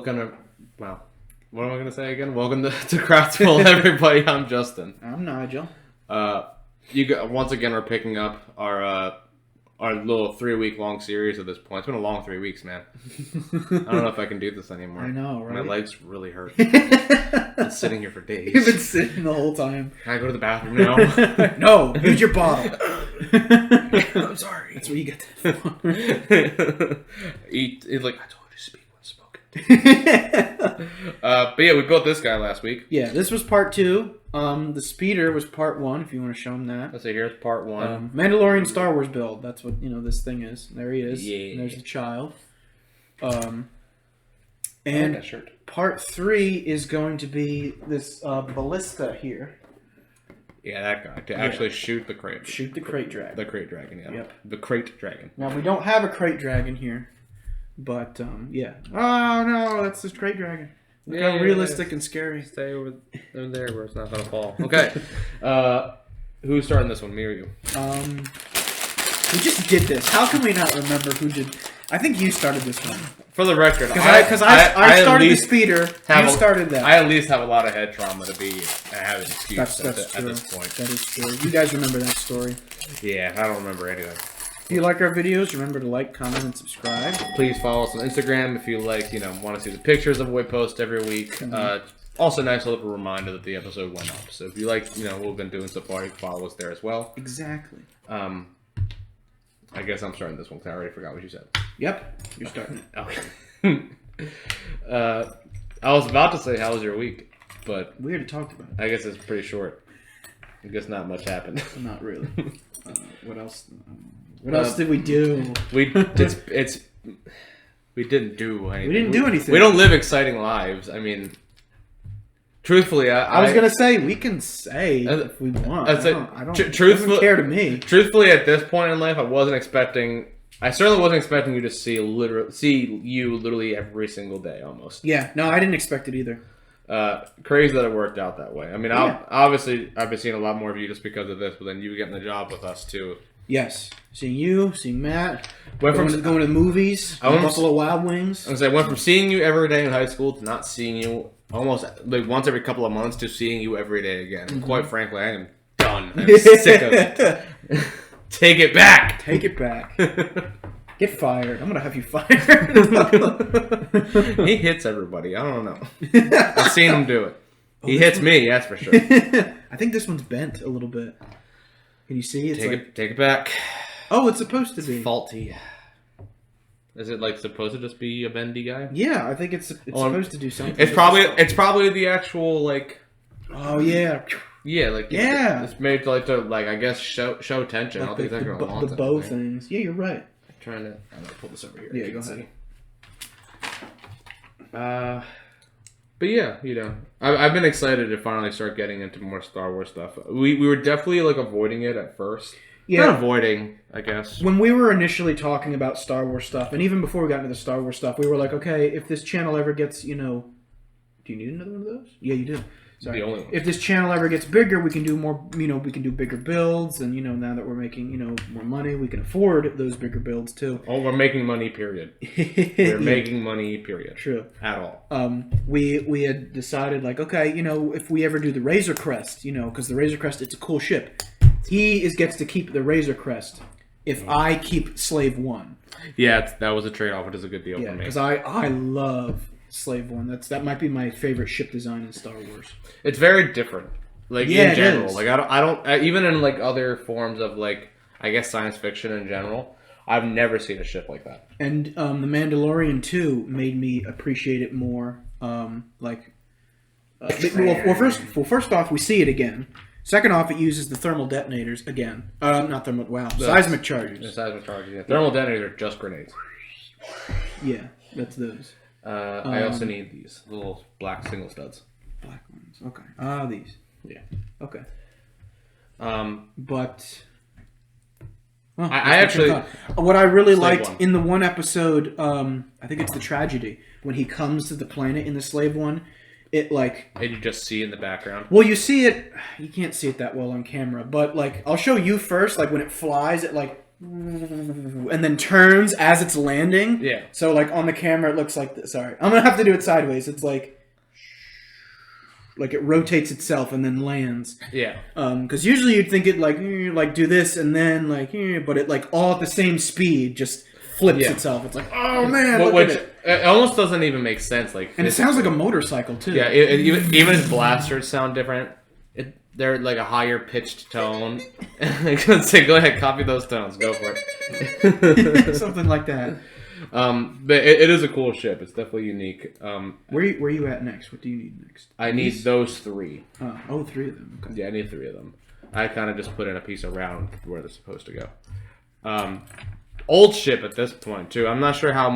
Welcome what am I going to say again? Welcome to CraFTable, everybody. I'm Justin. I'm Nigel. Once again, we're picking up our little 3-week long series at this point. It's been a long 3 weeks, man. I don't know if I can do this anymore. I know, right? My legs really hurt. I've been sitting here for days. You've been sitting the whole time. Can I go to the bathroom now? No, use your bottle. I'm sorry. That's what you get that for. I told you to speak when spoken. But yeah, we built this guy last week. Yeah, this was part 2. The speeder was part 1, if you want to show him that. Let's see, here's part 1. Mandalorian Star Wars build. That's what, this thing is. There he is. Yeah. And there's the child. And that shirt. part 3 is going to be this ballista here. Yeah, that guy. To actually shoot the Krayt. Shoot the Krayt Dragon. The Krayt Dragon, yeah. Yep. The Krayt Dragon. Now, we don't have a Krayt Dragon here. But, yeah. Oh, no, that's this Krayt Dragon. Look how realistic and scary. Stay over there where it's not going to fall. Okay. Who's starting this one, me or you? We just did this. How can we not remember who did... I think you started this one. For the record, Because I started the speeder, you started that. I at least have a lot of head trauma to have an excuse That's at true. this point. That is true. You guys remember that story. Yeah, I don't remember anything. If you like our videos, remember to like, comment, and subscribe. Please follow us on Instagram if you want to see the pictures of what we post every week. Mm-hmm. Also, nice little reminder that the episode went up. So if you like, what we've been doing so far, you can follow us there as well. Exactly. I guess I'm starting this one because I already forgot what you said. Yep, you're starting it. Okay. I was about to say, how was your week? But we already talked about it. I guess it's pretty short. I guess not much happened. Not really. What else? What else did we do? We didn't do anything. We didn't do anything. We don't live exciting lives. I mean, truthfully, I was gonna say we can say if we want. I don't truthfully, care to me. Truthfully, at this point in life, I certainly wasn't expecting you to see you literally every single day almost. Yeah, no, I didn't expect it either. Crazy that it worked out that way. I mean, obviously, I've been seeing a lot more of you just because of this, but then you getting the job with us too. Yes, seeing you, seeing Matt, going to the movies, Buffalo Wild Wings. I went from seeing you every day in high school to not seeing you almost like once every couple of months to seeing you every day again. Mm-hmm. Quite frankly, I am done. I'm sick of it. Take it back. Take it back. Get fired. I'm going to have you fired. He hits everybody. I don't know. I've seen him do it. He hits me, that's for sure. I think this one's bent a little bit. Can you see? Take it back. Oh, it's supposed to be. It's faulty. Is it supposed to just be a bendy guy? Yeah, I think it's supposed to do something. It's probably the actual Oh yeah. Yeah, yeah. It's made to I guess show tension. I don't think they're gonna want the bow things. Yeah, you're right. I'm gonna pull this over here. Yeah, go ahead. But yeah, I've been excited to finally start getting into more Star Wars stuff. We were definitely avoiding it at first. Yeah. Not avoiding, I guess. When we were initially talking about Star Wars stuff, and even before we got into the Star Wars stuff, we were like, okay, if this channel ever gets, do you need another one of those? Yeah, you do. Sorry. The only one. If this channel ever gets bigger, we can do more, we can do bigger builds, and, now that we're making, more money, we can afford those bigger builds, too. Oh, we're making money, period. We're making money, period. True. At all. We had decided, okay, if we ever do the Razor Crest, because the Razor Crest, it's a cool ship. He gets to keep the Razor Crest if I keep Slave 1. Yeah, that was a trade-off, which is a good deal for me. Because I love Slave 1. That might be my favorite ship design in Star Wars. It's very different. In general. I don't even in other forms of I guess science fiction in general, I've never seen a ship like that. And the Mandalorian 2 made me appreciate it more. First off, we see it again. Second off, it uses the thermal detonators again. Not thermal. Wow, seismic charges. The seismic charges. Yeah. Thermal detonators are just grenades. Yeah, that's those. I also need these little black single studs. Black ones. Okay. These. Yeah. Okay. But I actually what I really liked in the one episode, I think it's the tragedy when he comes to the planet in the Slave one. It and you just see in the background. Well, you can't see it that well on camera, but I'll show you first. When it flies, it and then turns as it's landing. Yeah. So like on the camera, it looks like this. Sorry, I'm gonna have to do it sideways. It's like it rotates itself and then lands. Yeah. Because usually you'd think it like do this and then but it like all at the same speed just flips itself. It's like, oh man, look at it. It almost doesn't even make sense. Like, and it sounds like a motorcycle too. Yeah, even its blasters sound different. They're like a higher pitched tone. So go ahead, copy those tones. Go for it. Something like that. But it is a cool ship. It's definitely unique. Where you at next? What do you need next? I need those 3. 3 of them. Okay. Yeah, I need 3 of them. I kind of just put in a piece around where they're supposed to go. Old ship at this point too. I'm not sure how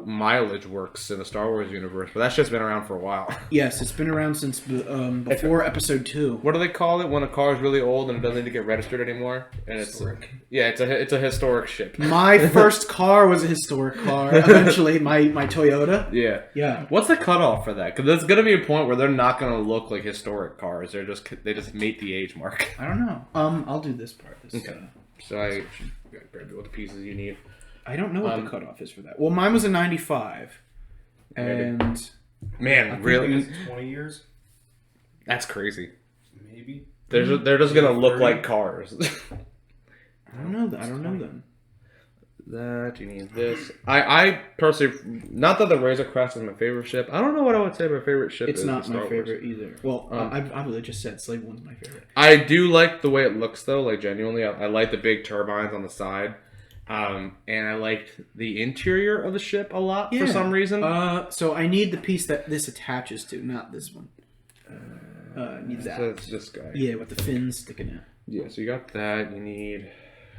mileage works in the Star Wars universe, but that ship's been around for a while. Yes, it's been around since before Episode 2. What do they call it when a car is really old and it doesn't need to get registered anymore? And historic. It's a historic ship. My first car was a historic car. Eventually, my Toyota. Yeah. Yeah. What's the cutoff for that? Because there's gonna be a point where they're not gonna look like historic cars. They just meet the age mark. I don't know. I'll do this part. Okay. So I should grab you all the pieces you need. I don't know what the cutoff is for that. Well, mine was a 95. And... Man, really? 20 years? That's crazy. Maybe. They're just going to look like cars. I don't know them. That, you need this. I personally... Not that the Razor Crest is my favorite ship. I don't know what I would say my favorite ship is. It's not my favorite either. Well, I really just said Slave One's my favorite. I do like the way it looks, though. Like, genuinely. I like the big turbines on the side. And I liked the interior of the ship a lot for some reason. So I need the piece that this attaches to, not this one. Need that. So it's this guy. Yeah, with the fins sticking out. Yeah, so you got that. You need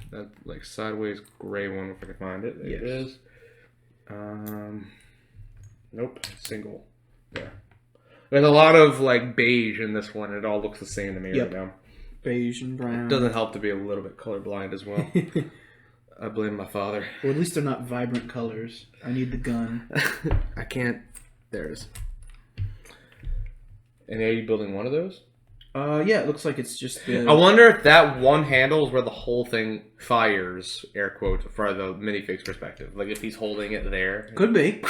that like sideways gray one if I can find it. There it is. Nope, single. There. There's a lot of like beige in this one. It all looks the same to me right now. Beige and brown. It doesn't help to be a little bit colorblind as well. I blame my father. Well, at least they're not vibrant colors. I need the gun. I can't. There it is. And are you building one of those? Yeah, it looks like it's just the... I wonder if that one handle is where the whole thing fires, air quotes, for the minifig's perspective. Like if he's holding it there. Could be.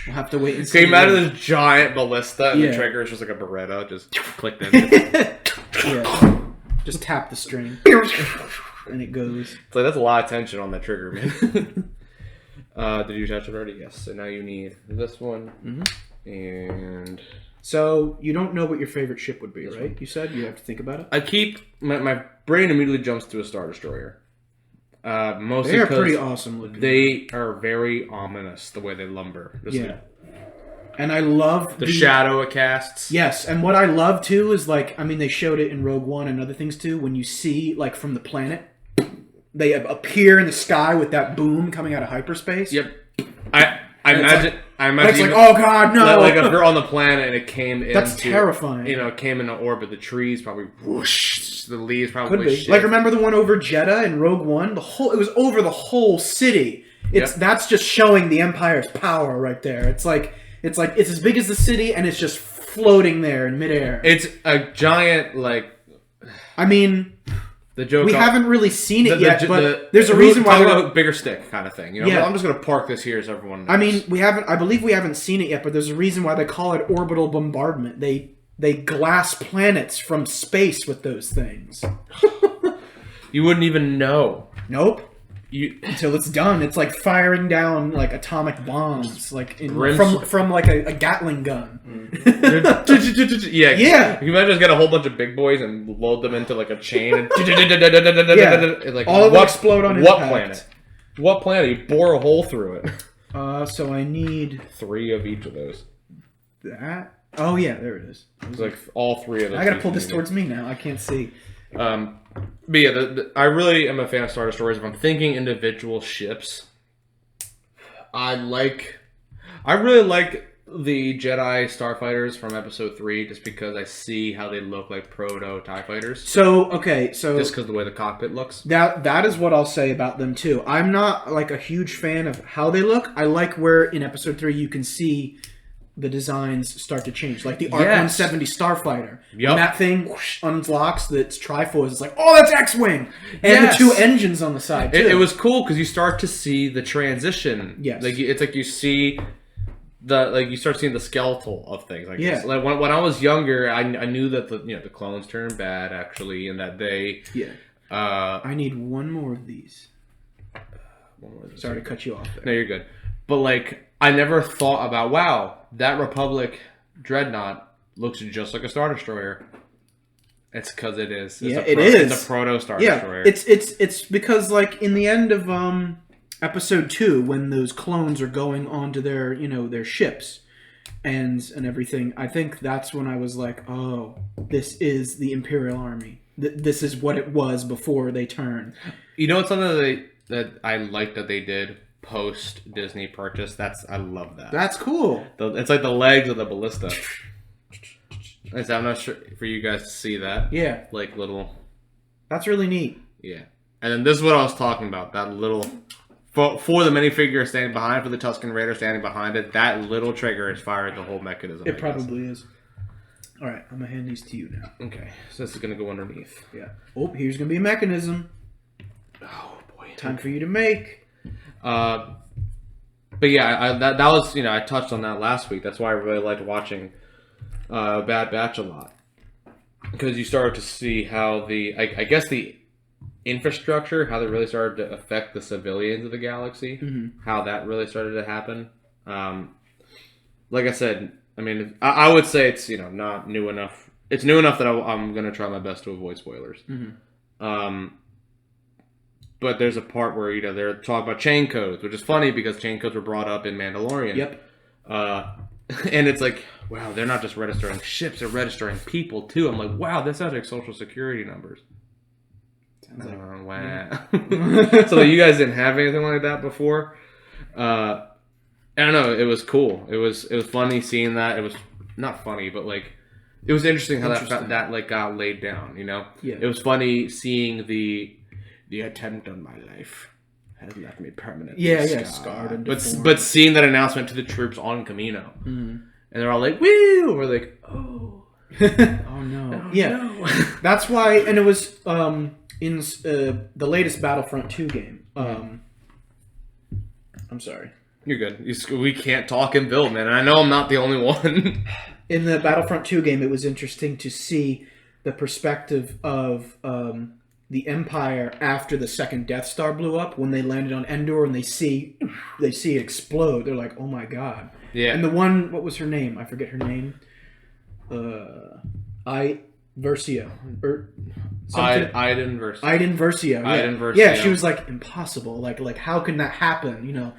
We'll have to wait and see. Can you imagine this giant ballista and the trigger is just like a Beretta just clicked in? Yeah. Just tap the string. And it goes. It's like, that's a lot of tension on that trigger, man. Did you touch it already? Yes. So now you need this one. Mm-hmm. And... So, you don't know what your favorite ship would be, right? You said you have to think about it? I keep... My brain immediately jumps to a Star Destroyer. Mostly they are pretty awesome looking. They are very ominous, the way they lumber. And I love the shadow it casts. Yes, and what I love, too, is like... I mean, they showed it in Rogue One and other things, too. When you see, like, from the planet, they appear in the sky with that boom coming out of hyperspace. Yep. I imagine it's like, oh god, no! Like if you're on the planet and it came in. That's terrifying. You know, it came into orbit. The trees probably whoosh. The leaves probably could be. Shift. Like remember the one over Jeddah in Rogue One? It was over the whole city. That's just showing the Empire's power right there. It's as big as the city and it's just floating there in midair. It's a giant I mean. The joke. We haven't really seen it yet, but there's a reason why they're a bigger stick kind of thing. You know, I'm just gonna park this here so everyone knows. I mean, I believe we haven't seen it yet, but there's a reason why they call it orbital bombardment. They glass planets from space with those things. You wouldn't even know. Nope. Until it's done, it's like firing down like atomic bombs, like from like a Gatling gun. Yeah. You might just get a whole bunch of big boys and load them into like a chain. And, like, all of them explode on what impact. Planet? What planet? You bore a hole through it. So I need 3 of each of those. That. Oh yeah, there it is. It's like all 3 of those. I gotta pull this towards me now. I can't see. But yeah, I really am a fan of Star Destroyers. If I'm thinking individual ships, I really like the Jedi Starfighters from Episode 3 just because I see how they look like proto TIE fighters. So just because of the way the cockpit looks. That is what I'll say about them too. I'm not like a huge fan of how they look. I like where in Episode 3 you can see the designs start to change. Like the ARC-170 Starfighter. Yep. When that thing unlocks that's Triforce, it's like, oh, that's X-Wing! And the 2 engines on the side, too. It was cool because you start to see the transition. Yes. Like, it's like you see... you start seeing the skeletal of things. Like Yeah. Like when I was younger, I knew that the clones turned bad actually, and that they. Yeah. I need one more of these. Sorry to cut you off there. No, you're good. But like, I never thought about that Republic dreadnought looks just like a Star Destroyer. It's because it is. It's a proto Star Destroyer. It's because like in the end of Episode 2, when those clones are going onto their, their ships and everything, I think that's when I was like, oh, this is the Imperial Army. This is what it was before they turned. It's something that I like that they did post Disney purchase. I love that. That's cool. It's like the legs of the ballista. I'm not sure for you guys to see that. Yeah. Like little. That's really neat. Yeah. And then this is what I was talking about. That little. For the minifigure standing behind, for the Tusken Raiders standing behind it, that little trigger has fired the whole mechanism. It probably is. All right, I'm going to hand these to you now. Okay, so this is going to go underneath. Yeah. Oh, here's going to be a mechanism. Oh, boy. Time for you to make. But yeah, that was, I touched on that last week. That's why I really liked watching Bad Batch a lot. Because you started to see how I guess the infrastructure, how they really started to affect the civilians of the galaxy, how that really started to happen. Like I said, I mean, I would say it's not new enough. It's new enough that I'm going to try my best to avoid spoilers. But there's a part where they're talking about chain codes, which is funny because chain codes were brought up in Mandalorian. Yep. And it's like, wow, they're not just registering ships; they're registering people too. I'm like, wow, that sounds like Social Security numbers. Wow. So you guys didn't have anything like that before? I don't know. It was cool. It was funny seeing that. It was not funny, but like it was interesting how that like got laid down. Yeah. It was funny seeing the attempt on my life has left me permanently scarred and but seeing that announcement to the troops on Camino, and they're all like, "Woo!" We're like, "Oh, oh no, no." That's why, and it was in the latest Battlefront 2 game. I'm sorry. You're good. We can't talk and build, man. And I know I'm not the only one. In the Battlefront 2 game, it was interesting to see the perspective of the Empire after the second Death Star blew up, when they landed on Endor and they see it explode. They're like, oh my god. Yeah. And the one, what was her name? I forget her name. Versio. Iden Versio. Iden Versio. Yeah. Iden Versio. Yeah, she was like, impossible. Like how can that happen?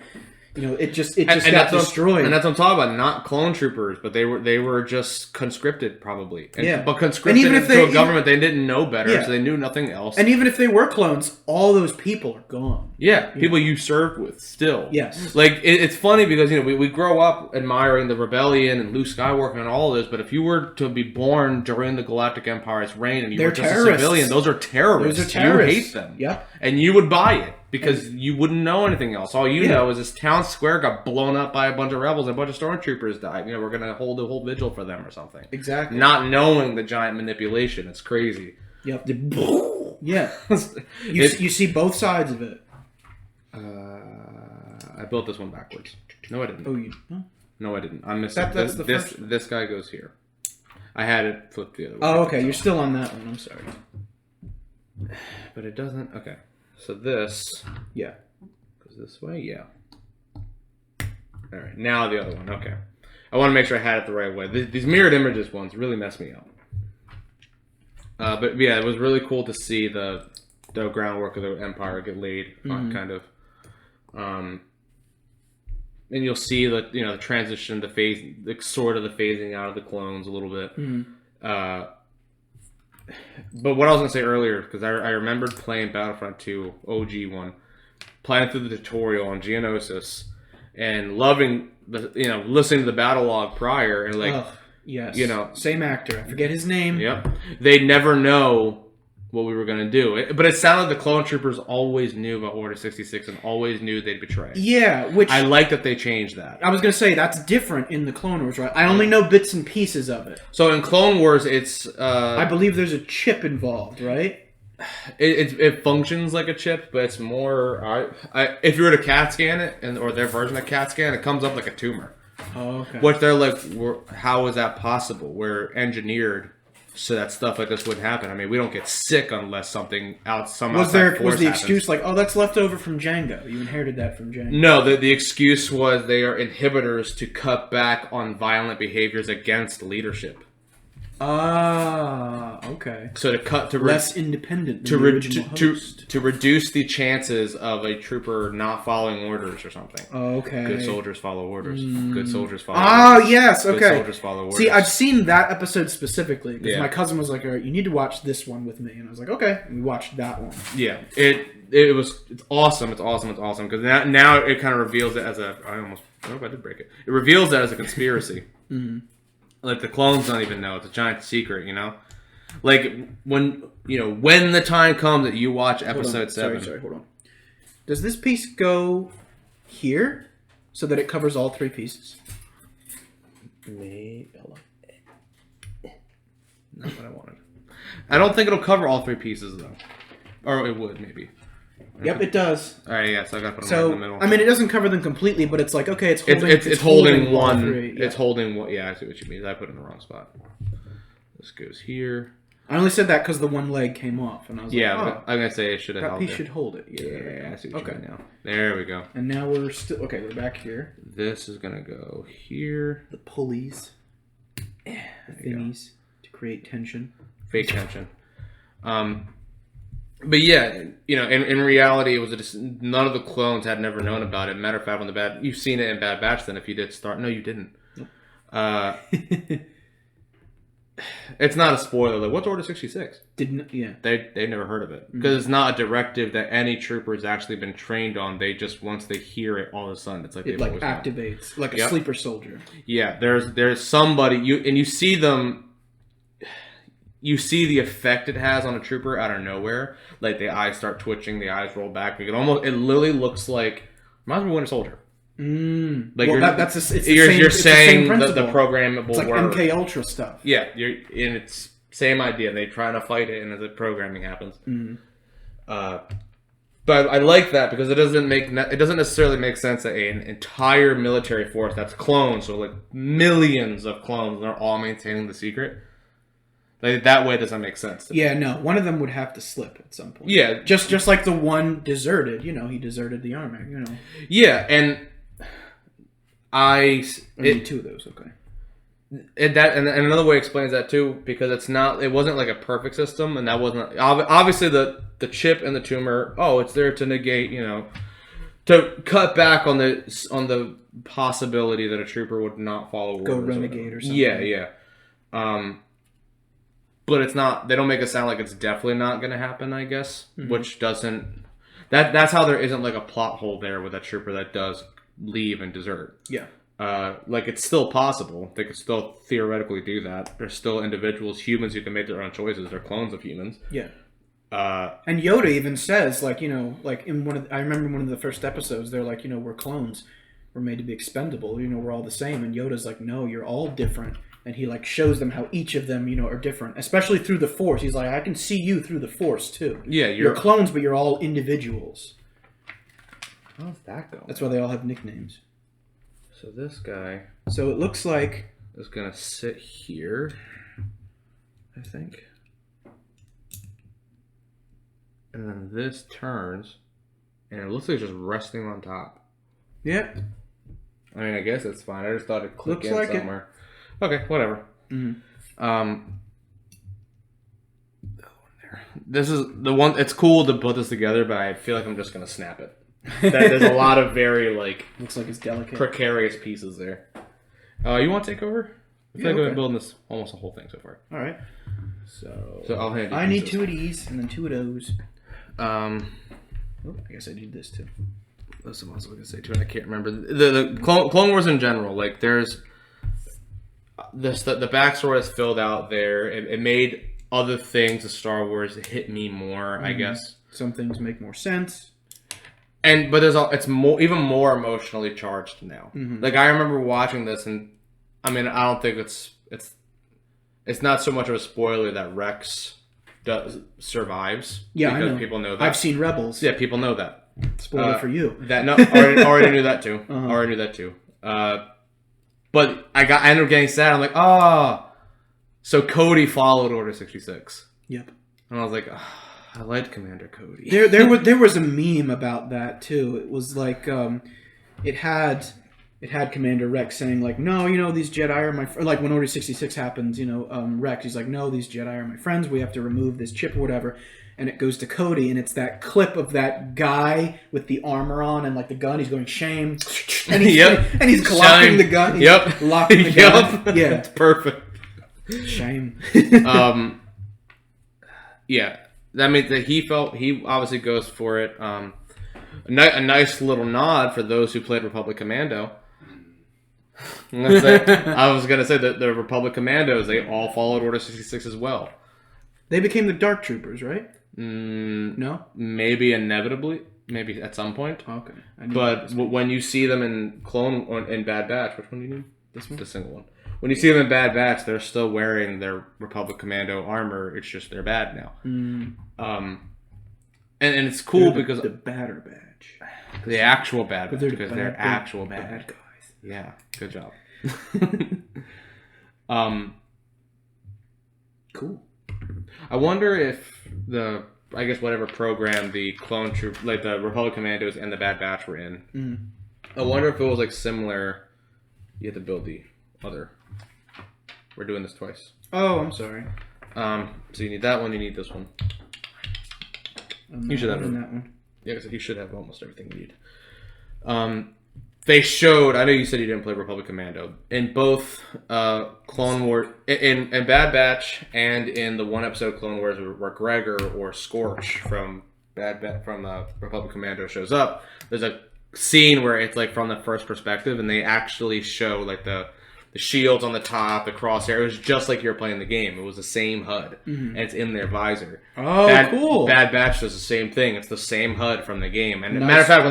It just got destroyed. And that's what I'm talking about. Not clone troopers, but they were just conscripted probably. But conscripted and even if into a government they didn't know better, so they knew nothing else. And even if they were clones, all those people are gone. Yeah, people you served with still. Yes. Like it's funny because we grow up admiring the rebellion and Luke Skywalker and all of this, but if you were to be born during the Galactic Empire's reign and you were just a civilian, those are terrorists. Those are terrorists. You hate them. Yep. And you would buy it. Because you wouldn't know anything else. All you know is this town square got blown up by a bunch of rebels and a bunch of stormtroopers died. We're going to hold a whole vigil for them or something. Exactly. Not knowing the giant manipulation. It's crazy. Yep. Yeah. You see both sides of it. I built this one backwards. No, I didn't. Oh, you? Huh? No, I didn't. I'm missing. This guy goes here. I had it flipped the other way. Oh, okay. You're still on that one. I'm sorry. But it doesn't. Okay. So this, yeah, goes this way, yeah. All right, now the other one. Okay, I want to make sure I had it the right way. These mirrored images ones really mess me up. But yeah, it was really cool to see the groundwork of the Empire get laid, kind of. And you'll see that the transition, the phasing out of the clones a little bit. But what I was going to say earlier, because I remembered playing Battlefront 2, OG one, playing through the tutorial on Geonosis, and loving listening to the battle log prior, and like, yes, same actor, I forget his name. Yep, they never know what we were going to do. But it sounded the clone troopers always knew about Order 66 and always knew they'd betray. Yeah, which... I like that they changed that. I was going to say, that's different in the Clone Wars, right? I only know bits and pieces of it. So in Clone Wars, it's... I believe there's a chip involved, right? It functions like a chip, but it's more... if you were to CAT scan it, or their version of CAT scan, it comes up like a tumor. Oh, okay. Which they're like, how is that possible? We're engineered so that stuff like this wouldn't happen. I mean, we don't get sick unless something was the excuse like, oh, that's left over from Jango? You inherited that from Jango. No, the excuse was they are inhibitors to cut back on violent behaviors against leadership. Ah, okay. So to cut to less independent than the original host. To reduce the chances of a trooper not following orders or something. Oh, okay. Good soldiers follow orders. Good soldiers follow orders. Oh, yes, okay. Good soldiers follow orders. See, I've seen that episode specifically because my cousin was like, all right, you need to watch this one with me. And I was like, okay. And we watched that one. Yeah. It's awesome. It's awesome. It's awesome. Because now it kind of reveals it as a... I hope I did break it. It reveals that as a conspiracy. Mm-hmm. Like, the clones don't even know. It's a giant secret, you know? Like, when the time comes that you watch episode 7... Sorry, hold on. Does this piece go here so that it covers all 3 pieces? Maybe. Not what I wanted. I don't think it'll cover all 3 pieces, though. Or it would, maybe. Yep, it does. All right, yeah, so I got to put them right in the middle. I mean, it doesn't cover them completely, but it's like, okay, it's holding one. It's holding one. Yeah, I see what you mean. I put it in the wrong spot. This goes here. I only said that because the one leg came off, and I was like, but I'm gonna say it should have held it. That piece should hold it. Yeah, I see what you mean now. There we go. And now we're we're back here. This is gonna go here. The pulleys, the thingies to create tension. Fake tension. But yeah, in reality, it was just none of the clones had never known about it. Matter of fact, you've seen it in Bad Batch. Then, if you did start, no, you didn't. Nope. It's not a spoiler. Like, what's Order 66? Yeah. They never heard of it because it's not a directive that any trooper has actually been trained on. They just once they hear it, all of a sudden it's like it activates like a sleeper soldier. Yeah, there's somebody you see them. You see the effect it has on a trooper out of nowhere. Like, the eyes start twitching, the eyes roll back. It literally looks like... Reminds me of Winter Soldier. Like, well, you're saying the programmable it's like word. MK Ultra stuff. Yeah, and it's same idea. They try to fight it, and the programming happens. But I like that because it doesn't necessarily make sense that an entire military force that's clones, so like millions of clones, and they're all maintaining the secret. Like, that way doesn't make sense. Yeah, no. One of them would have to slip at some point. Yeah. Just like the one deserted. He deserted the army, Yeah, and need 2 of those, okay. And another way explains that, too, because it wasn't like a perfect system, and that wasn't... Obviously, the chip and the tumor, it's there to negate, to cut back on the possibility that a trooper would not follow orders. Go renegade or something. Yeah. But it's not. They don't make it sound like it's definitely not going to happen, I guess. Mm-hmm. Which doesn't. That's how there isn't like a plot hole there with a trooper that does leave and desert. Yeah. Like, it's still possible. They could still theoretically do that. There's still individuals, humans who can make their own choices. They're clones of humans. Yeah. And Yoda even says, like, like in I remember one of the first episodes, they're like, we're clones. We're made to be expendable. We're all the same. And Yoda's like, no, you're all different. And he like shows them how each of them, are different, especially through the Force. He's like, I can see you through the Force too. Yeah, you're clones, but you're all individuals. How's that going? That's why they all have nicknames. So this guy. So it looks like is gonna sit here, I think, and then this turns, and it looks like it's just resting on top. Yeah. I mean, I guess it's fine. I just thought it'd click looks in like somewhere. Okay, whatever. Mm-hmm. This is the one. It's cool to put this together, but I feel like I'm just gonna snap it. There's a lot of very looks like it's delicate, precarious pieces there. You want to take over? I feel like I've been building this almost the whole thing so far. All right. So I'll hand you I need 2 of these and then 2 of those. I guess I need this too. That's what I was going to say too, and I can't remember the Clone Wars in general. Like, there's the backstory is filled out there. It made other things of Star Wars hit me more, I guess. Some things make more sense. But it's more, even more emotionally charged now. Like, I remember watching this, and I mean, I don't think it's not so much of a spoiler that Rex survives. Yeah, because I know. People know that. I've seen Rebels. Yeah, people know that. Spoiler for you. Already knew that too. Already knew that too. But I ended up getting sad. I'm like, so Cody followed Order 66. Yep. And I was like, I liked Commander Cody. There was a meme about that too. It was like it had Commander Rex saying like, no, these Jedi are my like when Order 66 happens, Rex, he's like, no, these Jedi are my friends. We have to remove this chip or whatever. And it goes to Cody, and it's that clip of that guy with the armor on and like the gun. He's going shame, and he's locking the gun. He's locking the gun. Yeah, it's perfect. Shame. Yeah, that means that he obviously goes for it. A nice little nod for those who played Republic Commando. I was gonna say that the Republic Commandos, they all followed Order 66 as well. They became the Dark Troopers, right? No, maybe inevitably, maybe at some point. Okay, but when you see them in Bad Batch, which one do you need? This one, the single one. When you see them in Bad Batch, they're still wearing their Republic Commando armor. It's just they're bad now. And it's cool because the badder badge, the actual Bad Batch, because they're actual bad guys. Yeah, good job. Cool. I wonder if whatever program the clone troop, like the Republic Commandos and the Bad Batch were in. I wonder if it was like similar. You had to build the other. We're doing this twice. Oh, I'm sorry. So you need that one. You need this one. You should have that one. Yeah, because you should have almost everything you need. They showed. I know you said you didn't play Republic Commando in both Clone Wars, in Bad Batch, and in the one episode Clone Wars where Gregor or Scorch from Republic Commando shows up. There's a scene where it's like from the first perspective, and they actually show like the shields on the top, the crosshair. It was just like you were playing the game. It was the same HUD, and it's in their visor. Oh, cool! Bad Batch does the same thing. It's the same HUD from the game. And nice, matter of fact,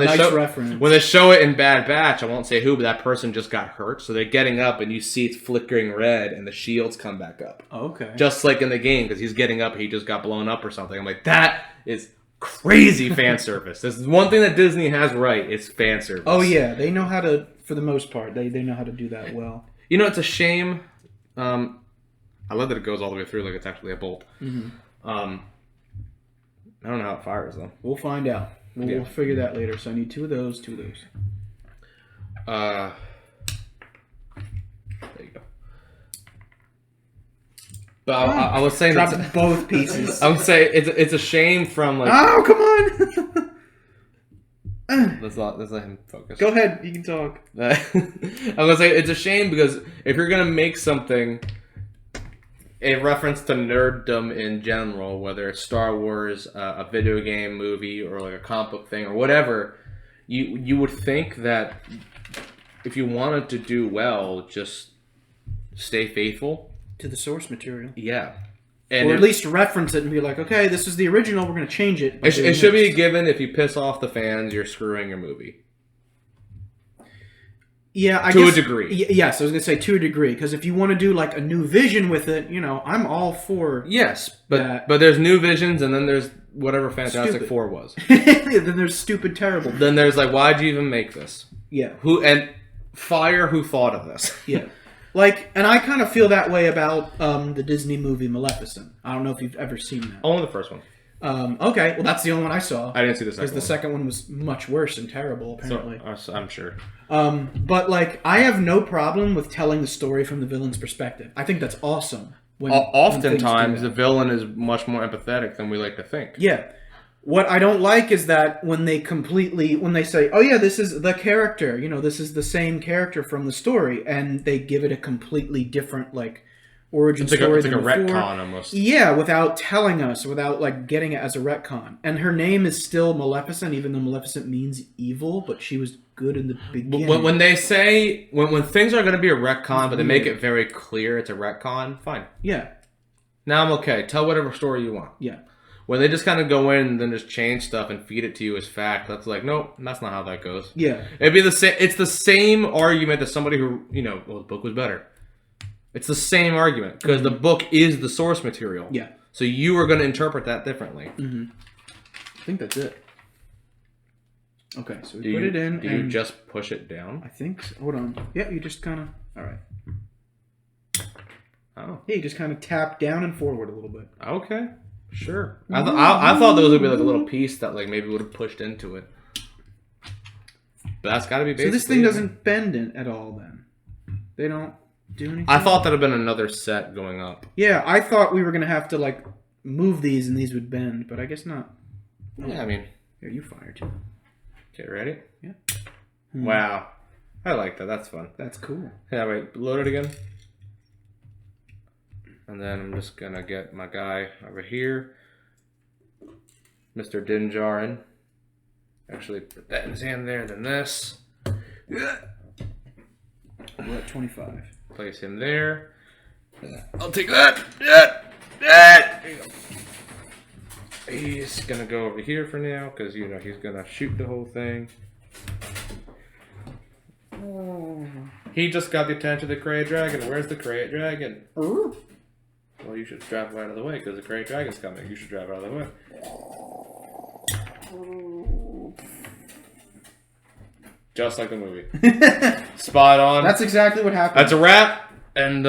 when they show it in Bad Batch, I won't say who, but that person just got hurt. So they're getting up, and you see it's flickering red, and the shields come back up. Okay. Just like in the game, because he's getting up, he just got blown up or something. I'm like, that is crazy fan service. This is one thing that Disney has right. It's fan service. Oh yeah, they know how to. For the most part, they know how to do that well. It's a shame. I love that it goes all the way through like it's actually a bolt. I don't know how it fires though. We'll find out. We'll figure that later. So I need two of those. There you go. But I was saying that both pieces. I would say it's a shame from like. Oh, come on! Let's let him focus. Go ahead, you can talk. I'm gonna say it's a shame because if you're gonna make something a reference to nerddom in general, whether it's Star Wars, a video game, movie, or like a comic book thing or whatever, you would think that if you wanted to do well, just stay faithful to the source material. Yeah. Or at least reference it and be like, okay, this is the original, we're going to change it. It should be a given. If you piss off the fans, you're screwing your movie. Yeah, I guess, to a degree. Yes, I was going to say to a degree. Because if you want to do like a new vision with it, I'm all for yes, but there's new visions and then there's whatever Fantastic Four was. Then there's stupid, terrible. Then there's like, why'd you even make this? Yeah. Who thought of this? Yeah. And I kind of feel that way about the Disney movie Maleficent. I don't know if you've ever seen that. Only the first one. Okay, well that's the only one I saw. I didn't see the second one. Because the second one was much worse and terrible, apparently. So, I'm sure. But I have no problem with telling the story from the villain's perspective. I think that's awesome. Oftentimes, the villain is much more empathetic than we like to think. Yeah. What I don't like is that when they say, oh yeah, this is the character, this is the same character from the story, and they give it a completely different, origin story than before. It's like a retcon almost. Yeah, without telling us, without getting it as a retcon. And her name is still Maleficent, even though Maleficent means evil, but she was good in the beginning. When they say, when things are going to be a retcon, but they make it very clear it's a retcon, fine. Yeah. Now I'm okay. Tell whatever story you want. Yeah. When they just kind of go in and then just change stuff and feed it to you as fact, that's like, nope, that's not how that goes. Yeah. It'd be the same. It's the same argument that somebody who, well, the book was better. It's the same argument because the book is the source material. Yeah. So you are going to interpret that differently. Mm-hmm. I think that's it. Okay, so we put it in. Do you just push it down? I think so. Hold on. Yeah, you just kind of... All right. Oh. Yeah, you just kind of tap down and forward a little bit. Okay. Sure. I thought those would be like a little piece that like maybe would have pushed into it. But that's got to be basically... So this thing doesn't bend at all then? They don't do anything? I thought that would have been another set going up. Yeah, I thought we were going to have to like move these and these would bend, but I guess not. Yeah, I mean... Here, you fire too. Okay, ready? Yeah. Wow. I like that. That's fun. That's cool. Yeah, wait. Load it again. And then I'm just going to get my guy over here. Mr. Dinjarin. Actually, put that in his hand there, and then this. We're at 25. Place him there. I'll take that. There you go. He's going to go over here for now, because, he's going to shoot the whole thing. He just got the attention of the Krayt Dragon. Where's the Krayt Dragon? Well, you should drive right out of the way, because the Krayt Dragon's coming. You should drive out of the way. Just like the movie. Spot on. That's exactly what happened. That's a wrap, and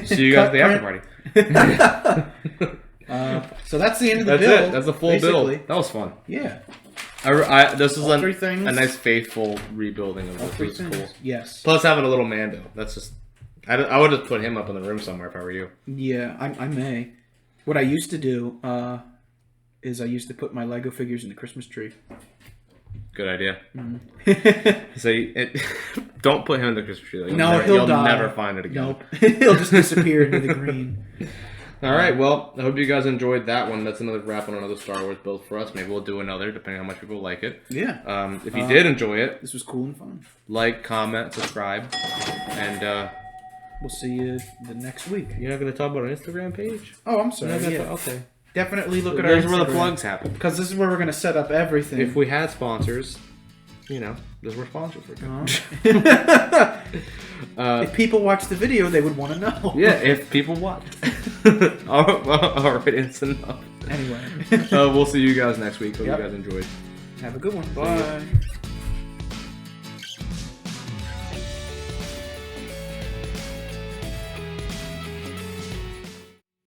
see you guys at the after party. So that's the end of the build. That's it. That's the full basically. build. That was fun. Yeah. This is All three things. a nice faithful rebuilding of All this. three It was cool. things. Yes. Plus having a little Mando. That's just... I would have put him up in the room somewhere if I were you. Yeah, I may. What I used to do is I used to put my Lego figures in the Christmas tree. Good idea. Mm-hmm. So don't put him in the Christmas tree. Like, No, you'll die. never find it again. Nope. He'll just disappear into the green. All right, well, I hope you guys enjoyed that one. That's another wrap on another Star Wars build for us. Maybe we'll do another, depending on how much people like it. Yeah. If you did enjoy it, this was cool and fun. like, comment, subscribe, and we'll see you the next week. you're not going to talk about our Instagram page? Oh, I'm sorry. Yeah. Yeah. Okay. Definitely look at our There's where the Instagram. plugs happen. Because this is where we're going to set up everything. If we had sponsors, this is where sponsors would go. If people watch the video, they would want to know. Yeah, if people watch. All right, it's enough. Anyway. We'll see you guys next week. Hope Yep. you guys enjoyed. Have a good one. Bye.